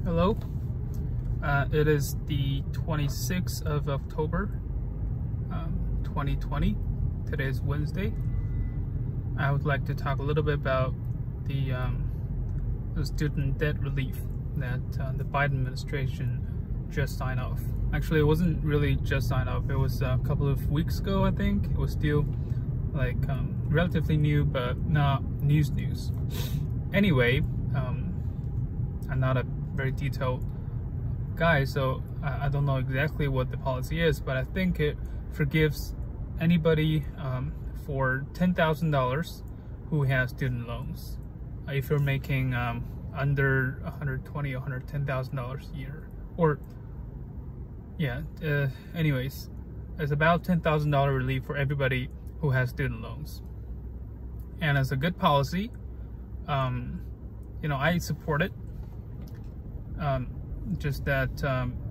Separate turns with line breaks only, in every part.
Hello, it is the 26th of October, 2020. Today is Wednesday. I would like to talk a little bit about the student debt relief that the Biden administration just signed off. Actually, it wasn't really just signed off. It was a couple of weeks ago, I think. It was still like relatively new, but not news. Anyway, I'm not a very detailed guy, so I don't know exactly what the policy is, but I think it forgives anybody for $10,000 who has student loans if you're making under $120,000 or $110,000 a year. Or yeah, anyways, it's about $10,000 relief for everybody who has student loans, and it's a good policy. I support it. Just that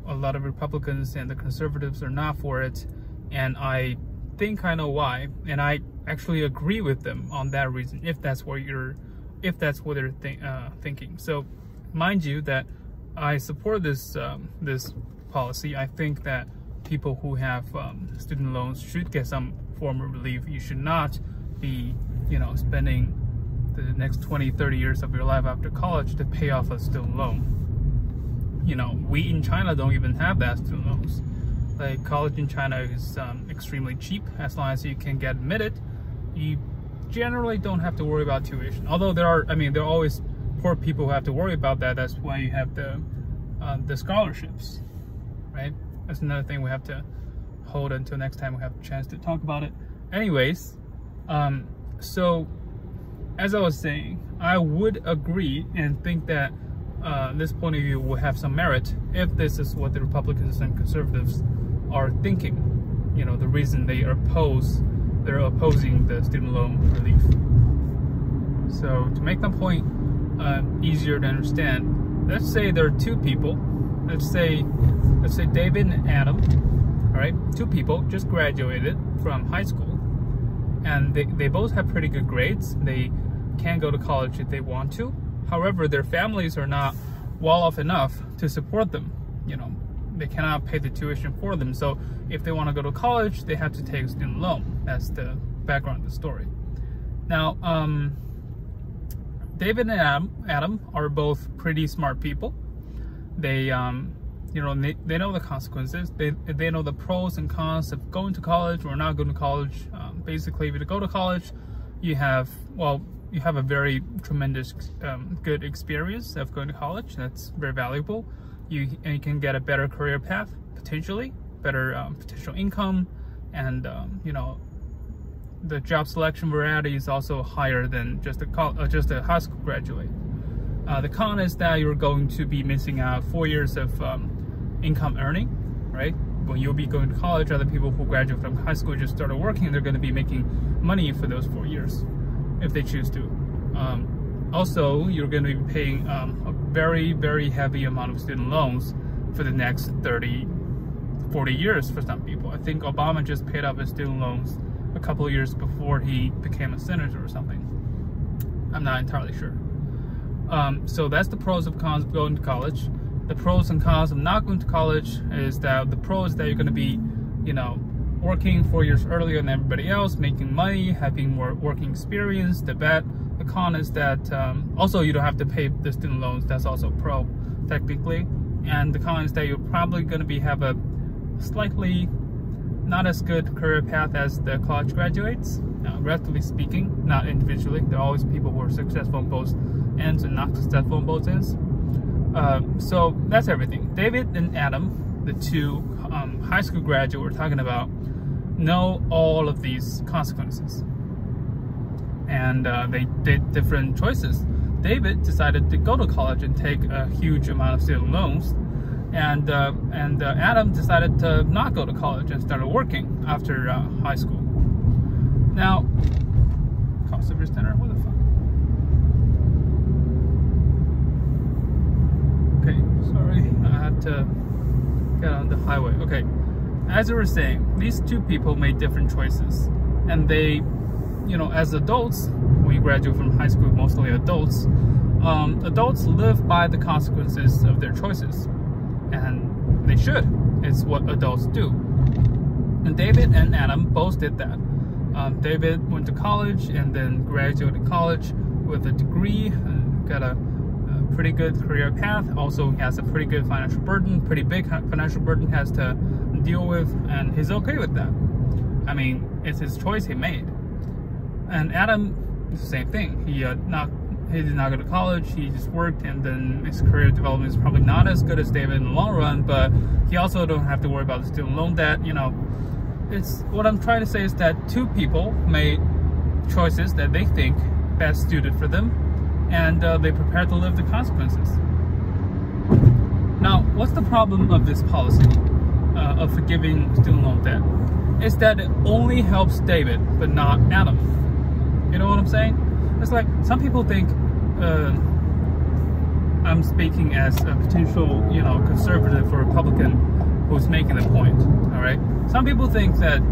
a lot of Republicans and the conservatives are not for it, and I think I know why, and I actually agree with them on that reason, if that's what they're thinking. So mind you that I support this this policy. I think that people who have student loans should get some form of relief. You should not be spending the next 20-30 years of your life after college to pay off a student loan. We in China don't even have that student loans. Like, college in China is extremely cheap. As long as you can get admitted, you generally don't have to worry about tuition. Although there are always poor people who have to worry about that. That's why you have the scholarships, right? That's another thing we have to hold until next time we have a chance to talk about it. Anyways, so as I was saying, I would agree and think that this point of view will have some merit if this is what the Republicans and conservatives are thinking. The reason they're opposing the student loan relief. So to make the point easier to understand, let's say there are two people. Let's say David and Adam. All right, two people just graduated from high school, and they both have pretty good grades. They can go to college if they want to. However, their families are not well off enough to support them. They cannot pay the tuition for them. So if they want to go to college, they have to take a student loan. That's the background of the story. Now, David and Adam are both pretty smart people. They, they know the consequences. They know the pros and cons of going to college or not going to college. Basically, if you go to college, you have a very tremendous good experience of going to college. That's very valuable. You can get a better career path, potentially better potential income, and the job selection variety is also higher than just a high school graduate. The con is that you're going to be missing out 4 years of income earning, right? When you'll be going to college, other people who graduate from high school just started working, they're going to be making money for those 4 years if they choose to. Also, you're going to be paying a very, very heavy amount of student loans for the next 30-40 years for some people. I think Obama just paid off his student loans a couple of years before he became a senator or something. I'm not entirely sure. So that's the pros and cons of going to college. The pros and cons of not going to college is that the pros is that you're going to be, working 4 years earlier than everybody else, making money, having more working experience. The con is that also you don't have to pay the student loans. That's also pro, technically. And the con is that you're probably going to have a slightly not as good career path as the college graduates, relatively speaking, not individually. There are always people who are successful on both ends and not successful on both ends. So that's everything. David and Adam, the two high school graduates we're talking about, know all of these consequences, and they did different choices. David decided to go to college and take a huge amount of student loans, and Adam decided to not go to college and started working after high school. Now, cost of your center, what the fuck? Okay, sorry, I have to get on the highway. Okay, as we were saying, these two people made different choices, and they, as adults, when you graduate from high school, mostly adults, adults live by the consequences of their choices, and they should. It's what adults do. And David and Adam both did that. David went to college and then graduated college with a degree, got a pretty good career path. Also, he has a pretty good financial burden, pretty big financial burden has to deal with, and he's okay with that. I mean, it's his choice he made. And Adam, the same thing. He did not go to college. He just worked, and then his career development is probably not as good as David in the long run. But he also don't have to worry about the student loan debt. You know, it's what I'm trying to say is that two people made choices that they think best suited for them, and they prepared to live the consequences. Now, what's the problem of this policy of forgiving student loan debt? It's that it only helps David, but not Adam. You know what I'm saying? It's like some people think I'm speaking as a potential, you know, conservative or Republican who's making the point. All right. Some people think that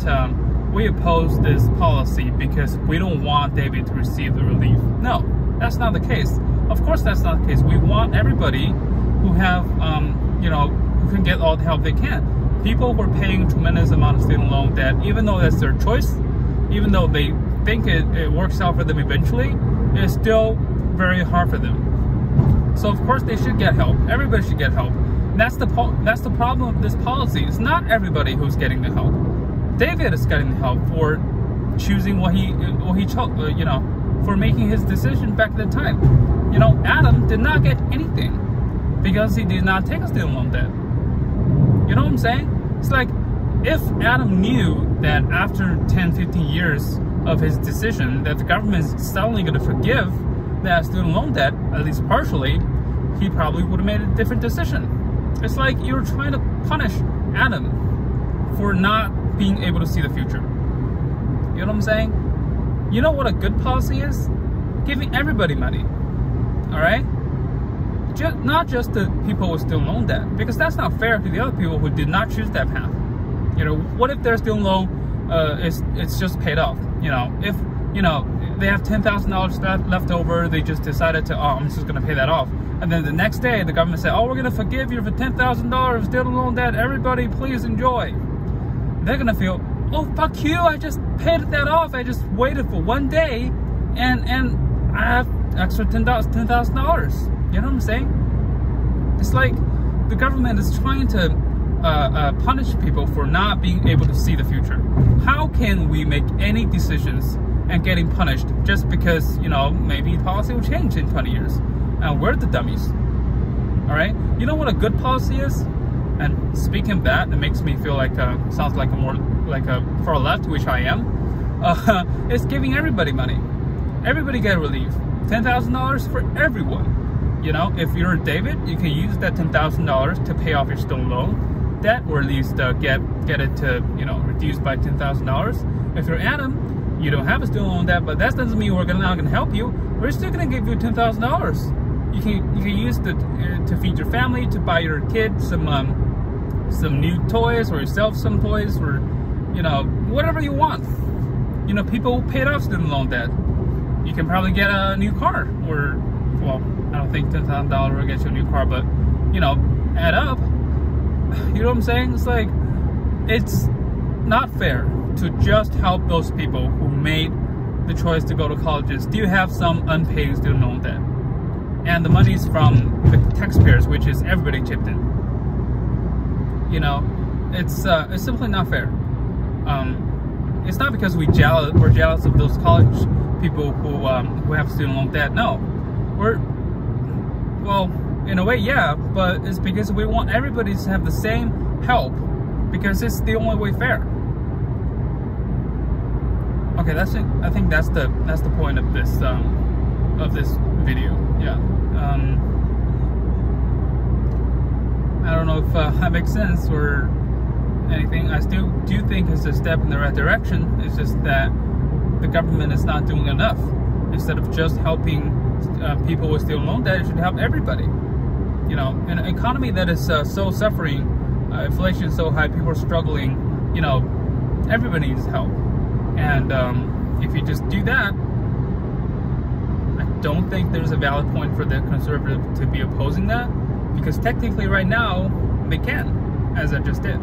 we oppose this policy because we don't want David to receive the relief. No, that's not the case. Of course, that's not the case. We want everybody who have, you know, who can get all the help they can. People who are paying tremendous amount of student loan debt, even though that's their choice, even though they think it works out for them eventually, it's still very hard for them. So of course they should get help. Everybody should get help. And that's the problem of this policy. It's not everybody who's getting the help. David is getting the help for choosing what he chose, you know, for making his decision back at the time. You know, Adam did not get anything because he did not take a student loan debt. You know what I'm saying? It's like, if Adam knew that after 10-15 years of his decision that the government is suddenly going to forgive that student loan debt, at least partially, he probably would have made a different decision. It's like you're trying to punish Adam for not being able to see the future. You know what I'm saying? You know what a good policy is? Giving everybody money. Alright? Not just the people with student loan debt, because that's not fair to the other people who did not choose that path. You know, what if their student loan it's just paid off? You know, if you know they have $10,000 left over, they just decided to, oh, I'm just going to pay that off, and then the next day the government said, oh, we're going to forgive you for $10,000 student loan debt. Everybody, please enjoy. They're going to feel, oh, fuck you! I just paid that off. I just waited for one day, and I have extra $10,000. You know what I'm saying? It's like the government is trying to punish people for not being able to see the future. How can we make any decisions and getting punished just because, you know, maybe policy will change in 20 years? And we're the dummies. All right? You know what a good policy is? And speaking of that, it makes me feel like, sounds like a more like a far left, which I am. It's giving everybody money. Everybody get relief. $10,000 for everyone. You know, if you're David, you can use that $10,000 to pay off your student loan debt, or at least get it to, you know, reduced by $10,000. If you're Adam, you don't have a student loan debt, but that doesn't mean we're not going to help you. We're still going to give you $10,000. You can use to feed your family, to buy your kids some new toys, or yourself some toys, or, you know, whatever you want. You know, people paid off student loan debt. You can probably get a new car, or, well, I don't think $10,000 will get you a new car, but, you know, add up. You know what I'm saying? It's like, it's not fair to just help those people who made the choice to go to colleges. Do you have some unpaid student loan debt? And the money's from the taxpayers, which is everybody chipped in. You know, it's simply not fair. It's not because we're jealous of those college people who have student loan debt. No, well, in a way, yeah, but it's because we want everybody to have the same help, because it's the only way fair. Okay, that's it. I think that's the point of this video. Yeah. I don't know if that makes sense or anything. I still do think it's a step in the right direction. It's just that the government is not doing enough. Instead of just helping people with student loan debt, it should help everybody. You know, in an economy that is so suffering, inflation is so high, people are struggling, you know, everybody needs help. And if you just do that, I I don't think there's a valid point for the conservative to be opposing that, because technically right now they can, as I just did.